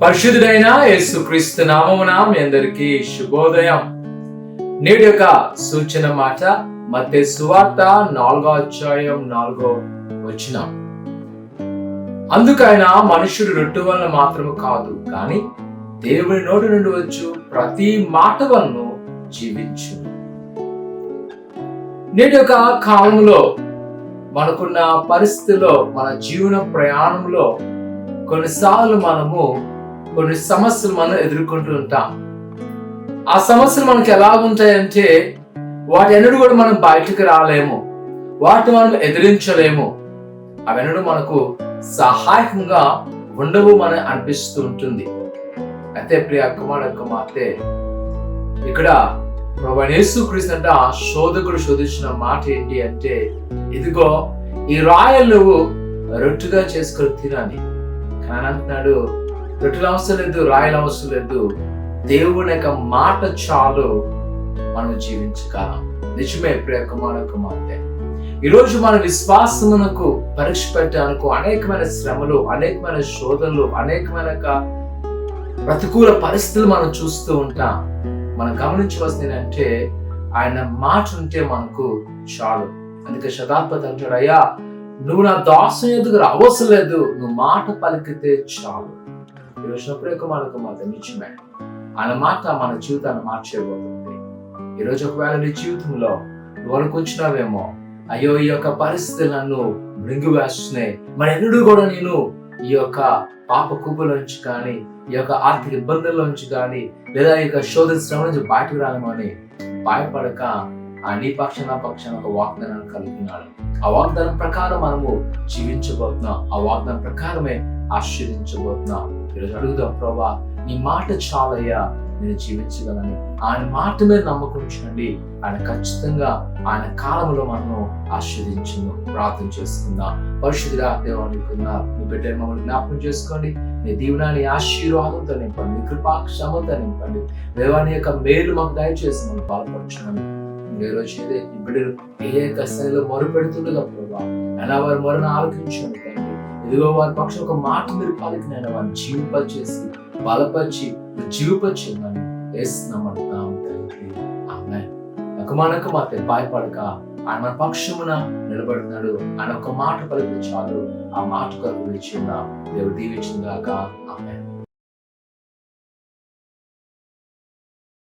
పరిశుద్ధుడైన యేసుక్రీస్తు నామమున మీ అందరికీ శుభోదయం. నేటి యొక్క సూచన మాట మత్తయి సువార్త 4వ అధ్యాయం 4వ వచనం. అందుకైన మనుషుడు రొట్టె వలన మాత్రము కాదు, కానీ దేవుని నోటి నుండి వచ్చు ప్రతి మాట వలన జీవించు. నేటి యొక్క కాలంలో మనకున్న పరిస్థితిలో, మన జీవన ప్రయాణంలో కొన్నిసార్లు మనము కొన్ని సమస్యలు మనం ఎదుర్కొంటూ ఉంటాం. ఆ సమస్యలు మనకి ఎలా ఉంటాయంటే, వాటి ఎన్నడూ కూడా మనం బయటకు రాలేము, వాటిని మనం ఎదిరించలేము, అవెన్నడూ మనకు సహాయకంగా ఉండవు అని అనిపిస్తూ ఉంటుంది. అయితే ప్రియ కుమార్తె, ఇక్కడ ప్రభువైన యేసుక్రీస్తు అంటే ఆ శోధకుడు శోధించిన మాట ఏంటి అంటే, ఇదిగో ఈ రాయలు నువ్వు రొట్టెగా చేసుకొని తినని. కానీ అంటున్నాడు, రొట్టెలు అవసరం లేదు, రాయలు అవసరం లేదు, దేవుని యొక్క మాట చాలు మనం జీవించగలం. నిజమే ప్రియ కుమార్తె, ఈరోజు మన విశ్వాసమునకు పరీక్ష పెట్టడానికి అనేకమైన శ్రమలు, అనేకమైన శోధనలు, అనేకమైన ప్రతికూల పరిస్థితులు మనం చూస్తూ ఉంటాం. మనం గమనించవలసింది ఏంటంటే, ఆయన మాట ఉంటే మనకు చాలు. అందుకే శతాధిపతి అంటాడు, అయ్యా నువ్వు నా దాసం ఎదుగు అవసరం లేదు, నువ్వు మాట పలికితే చాలు. ఈరోజు ప్రియ కుమార్తె, నిజమే ఆయన మాట మన జీవితాన్ని మార్చేయబోతుంది. ఈరోజు ఒకవేళ నీ జీవితంలో నువ్వు అనుకుంటున్నావేమో, అయ్యో ఈ యొక్క పరిస్థితులు నన్ను మృంగి వేస్తున్నాయి, మరి ఎన్నడూ కూడా నేను ఈ యొక్క పాప కుప్పలోంచి కానీ, ఈ యొక్క ఆర్థిక ఇబ్బందుల్లోంచి కానీ, లేదా ఈ యొక్క శోధన శ్రమ నుంచి బయటకు రాలేమని భయపడక, ఆ నీ పక్షాన ఒక వాగ్దానాన్ని కలిగినాడు. ఆ వాగ్దానం ప్రకారం మనము జీవించబోతున్నాం, ఆ వాగ్దానం ప్రకారమే ఆశీర్వదించబోతున్నాం. ఈరోజు అడుగుదాం, ప్రభా నీ మాట చాలయ్యా, నేను జీవించగలని. ఆయన మాట మీద నమ్మకం ఉంచండి, ఆయన ఖచ్చితంగా ఆయన కాలంలో మనము ఆశీర్వదించును. ప్రార్థన చేసుకుందాం. పరిశుద్ధుడా దేవానికి నీ బిడ్డ మమ్మల్ని జ్ఞాపకం చేసుకోండి. నీ దీవెనాన్ని ఆశీర్వాదంతో నింపండి, నీ కృపా క్షమతో నింపండి. దేవాని యొక్క మేలు మాకు దయచేసి మనం బాధపరచున్నాను. ఈ రోజు ఈ బిడ్డలు ఏ కష్టాల్లో మొరుపెడుతుండగా ప్రభావ ఎలా వారి మొరను ఆలోచించండి తండ్రి. ఇదిగో వారి పక్షం ఒక మాట మీరు పలికినైనా వారిని జీవింపచేసి బలపరిచి జీవింపచేయమని వేస్తున్నామని తండ్రి. ఆమేన్. నకుమానకు మాత్రం భయపడక ఆయన మన పక్షమున నిలబడుతున్నాడు. ఆయన ఒక మాట పలికిన చాలు, ఆ మాట కొరకు వేచి ఉన్నాం. దేవుడు దీవించిన గాక.